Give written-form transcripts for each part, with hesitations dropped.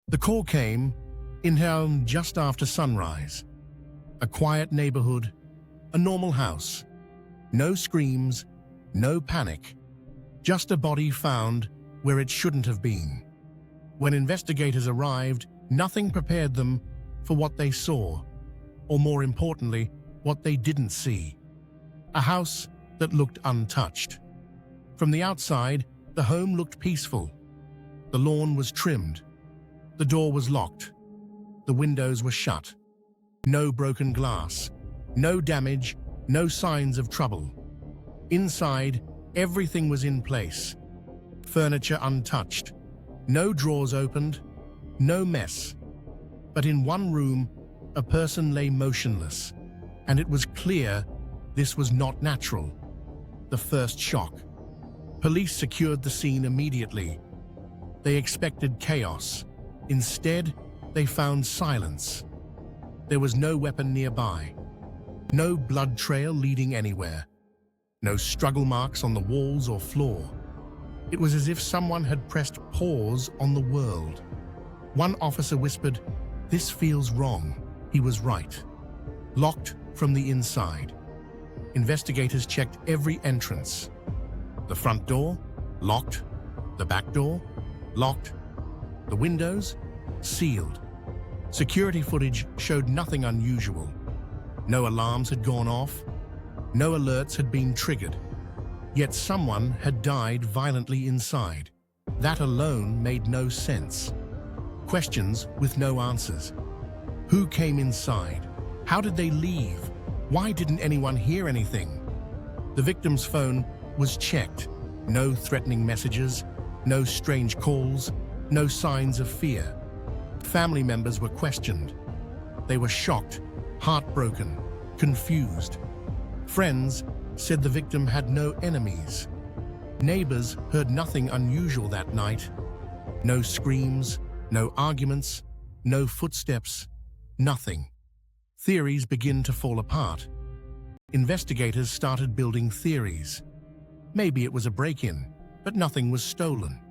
The call came in home just after sunrise. A quiet neighborhood, a normal house. No screams, no panic. Just a body found where it shouldn't have been. When investigators arrived, nothing prepared them for what they saw, or more importantly, what they didn't see. A house that looked untouched. From the outside, the home looked peaceful. The lawn was trimmed. The door was locked. The windows were shut. No broken glass. No damage. No signs of trouble. Inside, everything was in place. Furniture untouched. No drawers opened. No mess. But in one room, a person lay motionless, and it was clear this was not natural. The first shock. Police secured the scene immediately. They expected chaos. Instead, they found silence. There was no weapon nearby. No blood trail leading anywhere. No struggle marks on the walls or floor. It was as if someone had pressed pause on the world. One officer whispered, "This feels wrong." He was right. Locked from the inside. Investigators checked every entrance. The front door, locked. The back door, locked. The windows, sealed. Security footage showed nothing unusual. No alarms had gone off. No alerts had been triggered. Yet someone had died violently inside. That alone made no sense. Questions with no answers. Who came inside? How did they leave? Why didn't anyone hear anything? The victim's phone was checked. No threatening messages, no strange calls, no signs of fear. Family members were questioned. They were shocked, heartbroken, confused. Friends said the victim had no enemies. Neighbors heard nothing unusual that night. No screams, no arguments, no footsteps, nothing. Theories begin to fall apart. Investigators started building theories. Maybe it was a break-in, but nothing was stolen.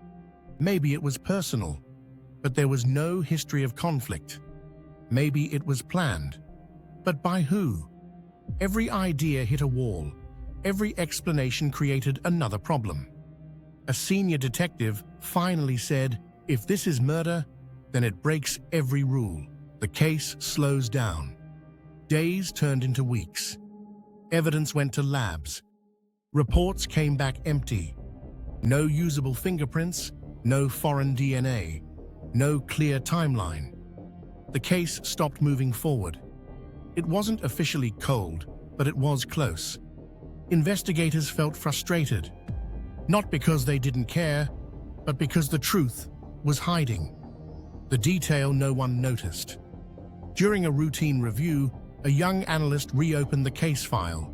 Maybe it was personal, but there was no history of conflict. Maybe it was planned, but by who? Every idea hit a wall. Every explanation created another problem. A senior detective finally said, "If this is murder, then it breaks every rule." The case slows down. Days turned into weeks. Evidence went to labs. Reports came back empty. No usable fingerprints, no foreign DNA, no clear timeline. The case stopped moving forward. It wasn't officially cold, but it was close. Investigators felt frustrated, not because they didn't care, but because the truth was hiding. The detail no one noticed. During a routine review, a young analyst reopened the case file.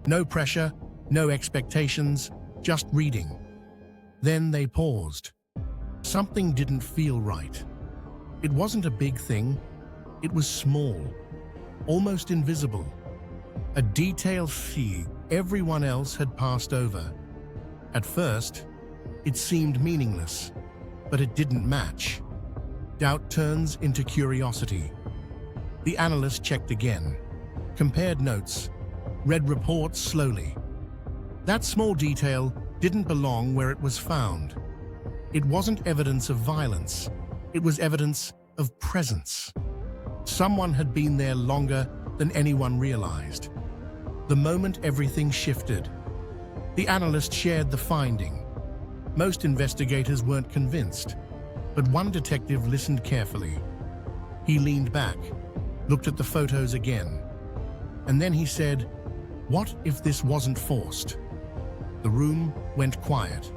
No pressure, no expectations, just reading. Then they paused. Something didn't feel right. It wasn't a big thing. It was small, almost invisible. A detail everyone else had passed over. At first, it seemed meaningless, but it didn't match. Doubt turns into curiosity. The analyst checked again, compared notes, read reports slowly. That small detail didn't belong where it was found. It wasn't evidence of violence. It was evidence of presence. Someone had been there longer than anyone realized. The moment everything shifted, the analyst shared the finding. Most investigators weren't convinced, but one detective listened carefully. He leaned back, looked at the photos again, and then he said, "What if this wasn't forced?" The room went quiet.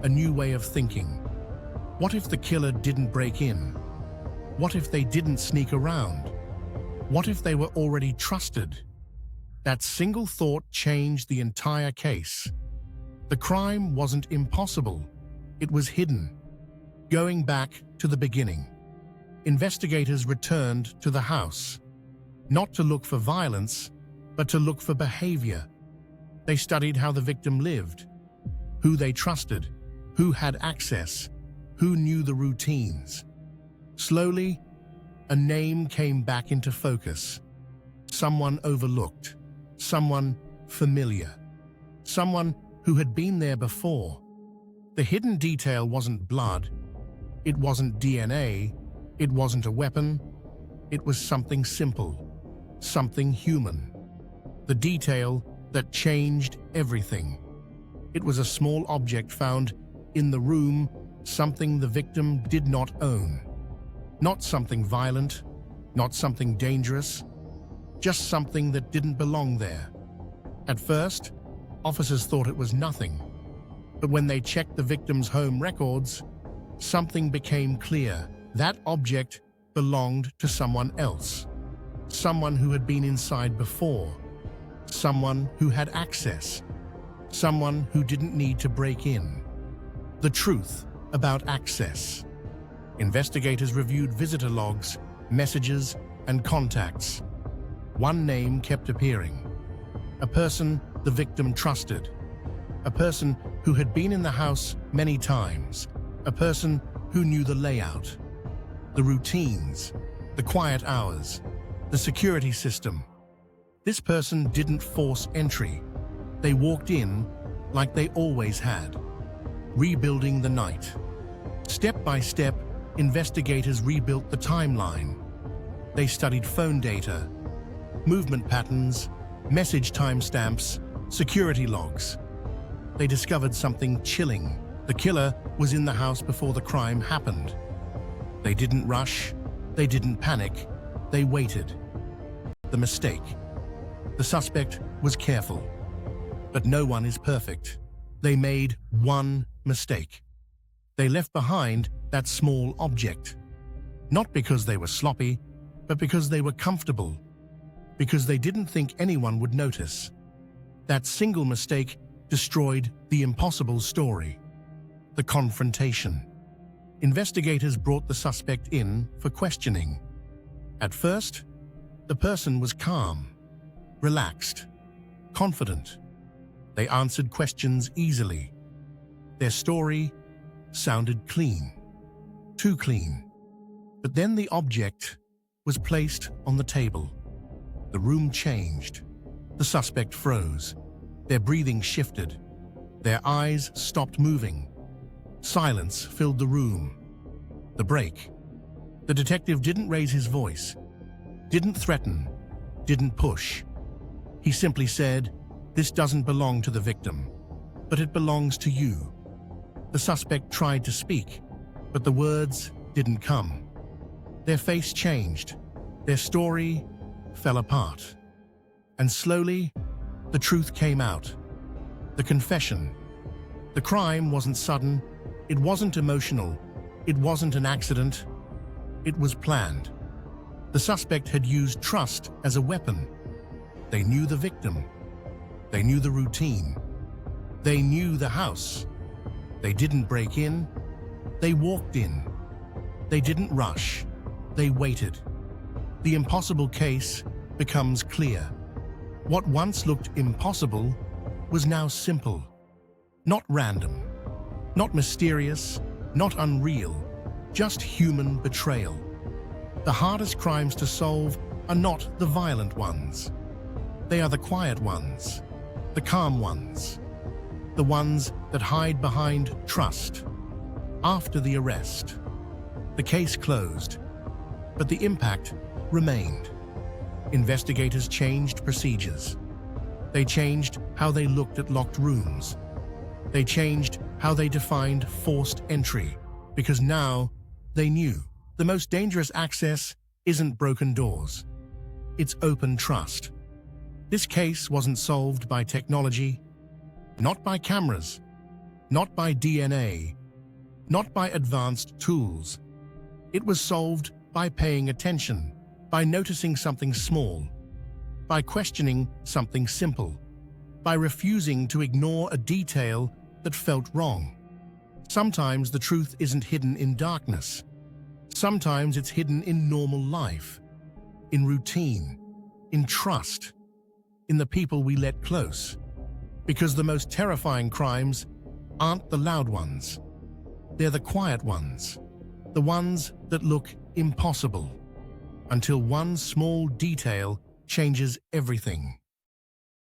A new way of thinking. What if the killer didn't break in? What if they didn't sneak around? What if they were already trusted? That single thought changed the entire case. The crime wasn't impossible. It was hidden. Going back to the beginning, investigators returned to the house, not to look for violence, but to look for behavior. They studied how the victim lived, who they trusted, who had access, who knew the routines. Slowly, a name came back into focus. Someone overlooked, someone familiar, someone who had been there before. The hidden detail wasn't blood, it wasn't DNA, it wasn't a weapon, it was something simple, something human. The detail that changed everything. It was a small object found in the room, something the victim did not own. Not something violent, not something dangerous, just something that didn't belong there. At first, officers thought it was nothing, but when they checked the victim's home records, something became clear. That object belonged to someone else, someone who had been inside before, someone who had access, someone who didn't need to break in. The truth about access. Investigators reviewed visitor logs, messages, and contacts. One name kept appearing. A person the victim trusted. A person who had been in the house many times. A person who knew the layout, the routines, the quiet hours, the security system. This person didn't force entry. They walked in like they always had. Rebuilding the night. Step by step, investigators rebuilt the timeline. They studied phone data, movement patterns, message timestamps, security logs. They discovered something chilling. The killer was in the house before the crime happened. They didn't rush, they didn't panic, they waited. The mistake. The suspect was careful. But no one is perfect. They made one mistake. They left behind that small object. Not because they were sloppy, but because they were comfortable. Because they didn't think anyone would notice. That single mistake destroyed the impossible story. The confrontation. Investigators brought the suspect in for questioning. At first, the person was calm, relaxed, confident. They answered questions easily. Their story sounded clean, too clean. But then the object was placed on the table. The room changed. The suspect froze. Their breathing shifted. Their eyes stopped moving. Silence filled the room. The break. The detective didn't raise his voice, didn't threaten, didn't push. He simply said, "This doesn't belong to the victim, but it belongs to you." The suspect tried to speak, but the words didn't come. Their face changed. Their story fell apart. And slowly, the truth came out. The confession. The crime wasn't sudden. It wasn't emotional. It wasn't an accident. It was planned. The suspect had used trust as a weapon. They knew the victim. They knew the routine. They knew the house. They didn't break in. They walked in. They didn't rush. They waited. The impossible case becomes clear. What once looked impossible was now simple. Not random. Not mysterious. Not unreal. Just human betrayal. The hardest crimes to solve are not the violent ones. They are the quiet ones, the calm ones, the ones that hide behind trust. After the arrest, the case closed, but the impact remained. Investigators changed procedures. They changed how they looked at locked rooms. They changed how they defined forced entry, because now they knew the most dangerous access isn't broken doors. It's open trust. This case wasn't solved by technology, not by cameras, not by DNA, not by advanced tools. It was solved by paying attention, by noticing something small, by questioning something simple, by refusing to ignore a detail that felt wrong. Sometimes the truth isn't hidden in darkness. Sometimes it's hidden in normal life, in routine, in trust, in the people we let close. Because the most terrifying crimes aren't the loud ones. They're the quiet ones, the ones that look impossible, until one small detail changes everything.